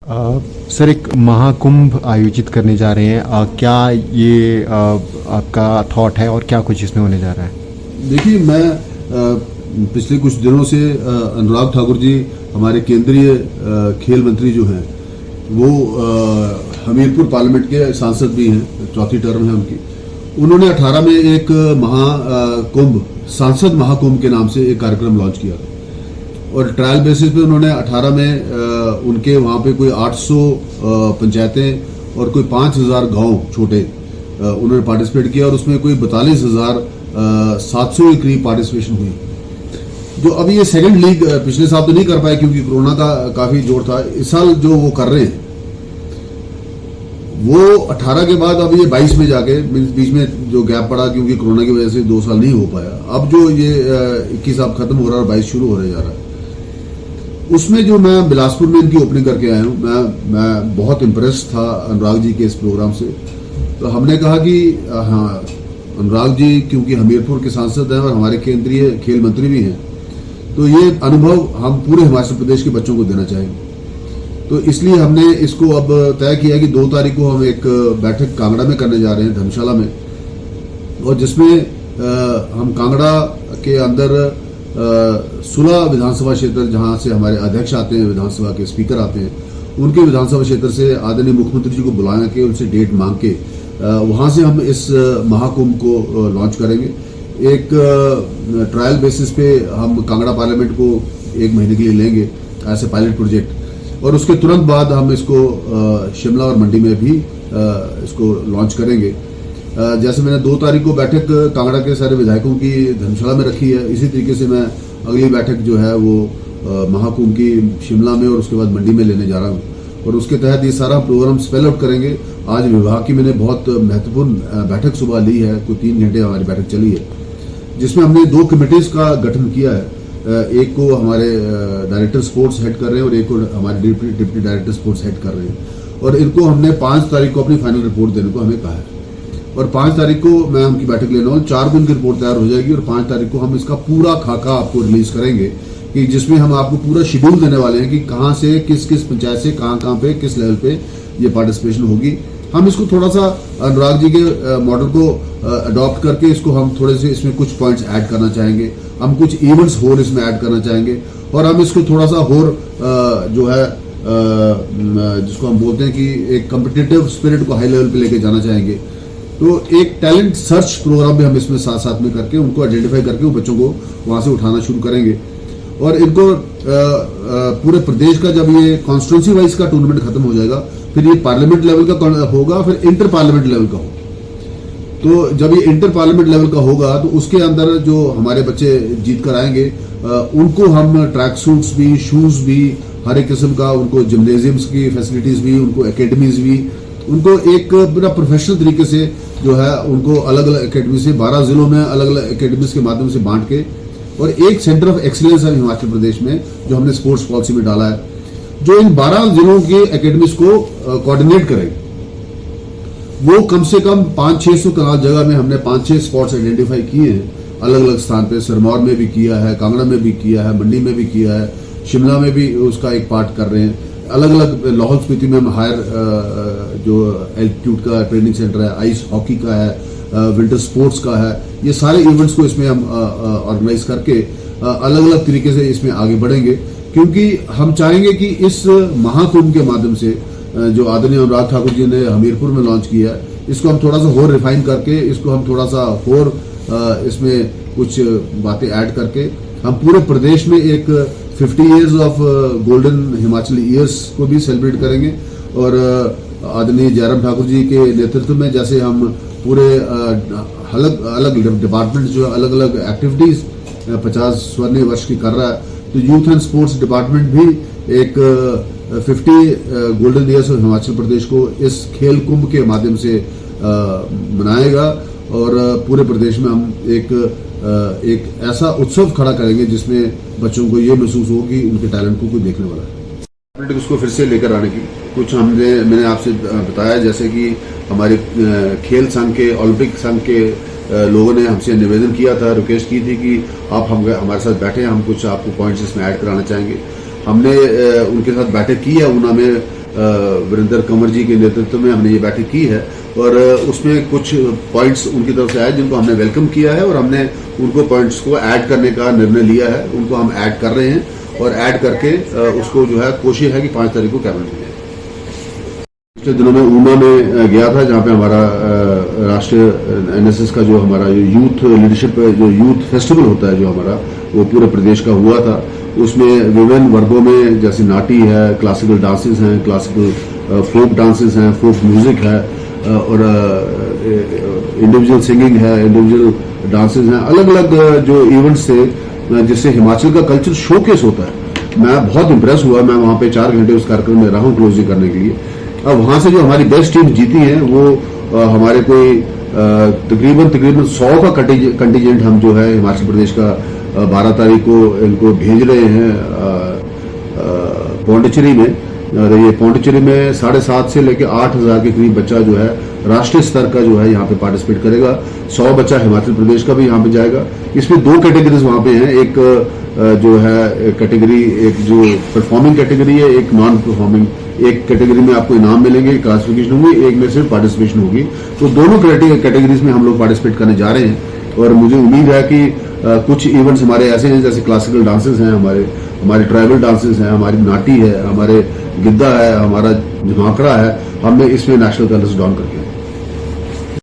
Sir, एक महाकुंभ आयोजित करने जा रहे हैं, क्या ये आपका थॉट है और क्या कुछ इसमें होने जा रहा है? देखिए, मैं पिछले कुछ दिनों से अनुराग ठाकुर जी हमारे केंद्रीय खेल मंत्री जो हैं वो हमीरपुर पार्लियामेंट के सांसद भी हैं, चौथी टर्म है उनकी। उन्होंने 18 में एक महाकुंभ, सांसद महाकुंभ के नाम से एक कार्यक्रम लॉन्च किया और ट्रायल बेसिस पे उन्होंने 18 में उनके वहाँ पे कोई 800 पंचायतें और कोई 5000 गांव छोटे उन्होंने पार्टिसिपेट किया और उसमें कोई 42,700 के करीब पार्टिसिपेशन हुई। जो अभी ये सेकंड लीग पिछले साल तो नहीं कर पाए क्योंकि कोरोना का काफी जोर था। इस साल जो वो कर रहे हैं वो 18 के बाद अब ये 22 में जाके बीच में जो गैप पड़ा क्योंकि कोरोना की वजह से 2 साल नहीं हो पाया। अब जो ये 21 अब खत्म हो रहा है और 22 शुरू होने जा रहा है, उसमें जो मैं बिलासपुर में इनकी ओपनिंग करके आया हूँ, मैं बहुत इम्प्रेस था अनुराग जी के इस प्रोग्राम से। तो हमने कहा कि हाँ, अनुराग जी क्योंकि हमीरपुर के सांसद हैं और हमारे केंद्रीय खेल मंत्री भी हैं, तो ये अनुभव हम पूरे हिमाचल प्रदेश के बच्चों को देना चाहेंगे। तो इसलिए हमने इसको अब तय किया कि 2 तारीख को हम एक बैठक कांगड़ा में करने जा रहे हैं, धर्मशाला में, और जिसमें हम कांगड़ा के अंदर सुलह विधानसभा क्षेत्र, जहां से हमारे अध्यक्ष आते हैं, विधानसभा के स्पीकर आते हैं, उनके विधानसभा क्षेत्र से आदरणीय मुख्यमंत्री जी को बुला के उनसे डेट मांग के वहां से हम इस महाकुंभ को लॉन्च करेंगे। एक ट्रायल बेसिस पे हम कांगड़ा पार्लियामेंट को 1 महीने के लिए लेंगे ऐसे पायलट प्रोजेक्ट, और उसके तुरंत बाद हम इसको शिमला और मंडी में भी इसको लॉन्च करेंगे। जैसे मैंने 2 तारीख को बैठक कांगड़ा के सारे विधायकों की धर्मशाला में रखी है, इसी तरीके से मैं अगली बैठक जो है वो महाकुंभ की शिमला में और उसके बाद मंडी में लेने जा रहा हूँ, और उसके तहत ये सारा प्रोग्राम स्पेल आउट करेंगे। आज विभाग की मैंने बहुत महत्वपूर्ण बैठक सुबह ली है, कोई 3 घंटे हमारी बैठक चली है, जिसमें हमने 2 कमेटीज का गठन किया है। एक को हमारे डायरेक्टर स्पोर्ट्स हेड कर रहे हैं और एक को हमारे डिप्टी डायरेक्टर स्पोर्ट्स हेड कर रहे हैं, और इनको हमने 5 तारीख को अपनी फाइनल रिपोर्ट देने को हमें कहा है। और 5 तारीख को मैं उनकी बैठक लेने वाला हूँ, 4 को उनकी रिपोर्ट तैयार हो जाएगी और 5 तारीख को हम इसका पूरा खाका आपको रिलीज करेंगे, कि जिसमें हम आपको पूरा शेड्यूल देने वाले हैं कि कहाँ से किस किस पंचायत से कहाँ पे किस लेवल पे ये पार्टिसिपेशन होगी। हम इसको थोड़ा सा अनुराग जी के मॉडल को अडॉप्ट करके इसको हम थोड़े से इसमें कुछ पॉइंट्स ऐड करना चाहेंगे, हम कुछ इवेंट्स और इसमें ऐड करना चाहेंगे, और हम इसको थोड़ा सा और जो है जिसको हम बोलते हैं कि एक कम्पिटिटिव स्पिरिट को हाई लेवल पे लेके जाना चाहेंगे। तो एक टैलेंट सर्च प्रोग्राम भी हम इसमें साथ साथ में करके उनको आइडेंटिफाई करके उन बच्चों को वहां से उठाना शुरू करेंगे, और इनको पूरे प्रदेश का जब ये कॉन्स्टिट्यूंसी वाइज का टूर्नामेंट खत्म हो जाएगा, फिर ये पार्लियामेंट लेवल का होगा, फिर इंटर पार्लियामेंट लेवल का होगा। तो जब ये इंटर पार्लियामेंट लेवल का होगा तो उसके अंदर जो हमारे बच्चे जीत कर आएंगे उनको हम ट्रैक सूट्स भी, शूज भी, हर एक किस्म का, उनको जिम्नेजियम्स की फैसिलिटीज भी, उनको एकेडमीज भी, उनको एक पूरा प्रोफेशनल तरीके से जो है उनको अलग अलग एकेडमी से 12 जिलों में अलग अलग एकेडमीज के माध्यम से बांट के, और एक सेंटर ऑफ एक्सीलेंस है हिमाचल प्रदेश में जो हमने स्पोर्ट्स पॉलिसी में डाला है, जो इन 12 जिलों के एकेडमीज को कोऑर्डिनेट करेगी। वो कम से कम 500-600 कनाल जगह में हमने 5-6 स्पॉट्स आइडेंटिफाई किए हैं अलग अलग स्थान पे। सिरमौर में भी किया है, कांगड़ा में भी किया है, मंडी में भी किया है, शिमला में भी उसका एक पार्ट कर रहे हैं। अलग अलग लाहौल स्पीति में हम हायर जो एल्टीट्यूड का ट्रेनिंग सेंटर है, आइस हॉकी का है, विंटर स्पोर्ट्स का है, ये सारे इवेंट्स को इसमें हम ऑर्गेनाइज करके अलग अलग तरीके से इसमें आगे बढ़ेंगे, क्योंकि हम चाहेंगे कि इस महाकुंभ के माध्यम से जो आदरणीय अनुराग ठाकुर जी ने हमीरपुर में लॉन्च किया है, इसको हम थोड़ा सा और रिफाइन करके, इसको हम थोड़ा सा और इसमें कुछ बातें ऐड करके हम पूरे प्रदेश में एक 50 years of golden Himachal years को भी सेलिब्रेट करेंगे। और आदरणीय जयराम ठाकुर जी के नेतृत्व में जैसे हम पूरे अलग अलग डिपार्टमेंट जो अलग अलग एक्टिविटीज 50 स्वर्ण वर्ष की कर रहा है, तो यूथ एंड स्पोर्ट्स डिपार्टमेंट भी एक 50 golden years of Himachal Pradesh को इस खेल कुंभ के माध्यम से मनाएगा, और पूरे प्रदेश में हम एक ऐसा उत्सव खड़ा करेंगे जिसमें बच्चों को ये महसूस हो कि उनके टैलेंट को कोई देखने वाला है। उसको फिर से लेकर आने की कुछ मैंने आपसे बताया, जैसे कि हमारे खेल संघ के, ओलंपिक संघ के लोगों ने हमसे निवेदन किया था, रिक्वेस्ट की थी कि आप हमारे साथ बैठे, हम कुछ आपको पॉइंट्स इसमें ऐड कराना चाहेंगे। हमने उनके साथ बैठक की है ऊना में वीरेंद्र कंवर जी के नेतृत्व में हमने ये बैठक की है और उसमें कुछ पॉइंट्स उनकी तरफ से आए जिनको हमने वेलकम किया है और हमने उनको पॉइंट्स को ऐड करने का निर्णय लिया है। उनको हम ऐड कर रहे हैं और ऐड करके उसको जो है कोशिश है कि 5 तारीख को कैबिनेट में। पिछले दिनों में ऊना में गया था जहाँ पे हमारा राष्ट्रीय एनएसएस का जो हमारा यूथ लीडरशिप जो यूथ फेस्टिवल होता है जो हमारा वो पूरे प्रदेश का हुआ था। उसमें विभिन्न वर्गों में जैसे नाटी है, क्लासिकल डांसेस हैं, क्लासिकल फोक डांसेस हैं, फोक म्यूजिक है और इंडिविजुअल सिंगिंग है, इंडिविजुअल डांसेस हैं, अलग अलग जो इवेंट्स थे जिससे हिमाचल का कल्चर शोकेस होता है। मैं बहुत इंप्रेस हुआ, मैं वहाँ पे 4 घंटे उस कार्यक्रम में रहा हूँ क्लोजिंग करने के लिए। अब वहाँ से जो हमारी बेस्ट टीम जीती है वो हमारे कोई तकरीबन 100 का कंटीजेंट हम जो है हिमाचल प्रदेश का 12 तारीख को इनको भेज रहे हैं पौंडीचेरी में। और ये पौंडीचेरी में 7,500 से लेकर 8,000 के करीब बच्चा जो है राष्ट्रीय स्तर का जो है यहाँ पे पार्टिसिपेट करेगा। 100 बच्चा हिमाचल प्रदेश का भी यहाँ पे जाएगा। इसमें 2 कैटेगरीज वहाँ पे हैं, एक जो है कैटेगरी, एक जो परफॉर्मिंग कैटेगरी है, एक नॉन परफॉर्मिंग। एक कैटेगरी में आपको इनाम मिलेंगे, क्लासिफिकेशन होगी, एक में सिर्फ पार्टिसिपेशन होगी। तो दोनों कैटेगरीज में हम लोग पार्टिसिपेट करने जा रहे हैं और मुझे उम्मीद है कि कुछ इवेंट्स हमारे ऐसे हैं जैसे क्लासिकल डांसेस हैं, हमारे ट्राइबल डांसेस हैं, हमारी नाटी है, हमारे गिद्दा है, हमारा झमाकड़ा है, हमने इसमें नेशनल कलर्स डॉन करके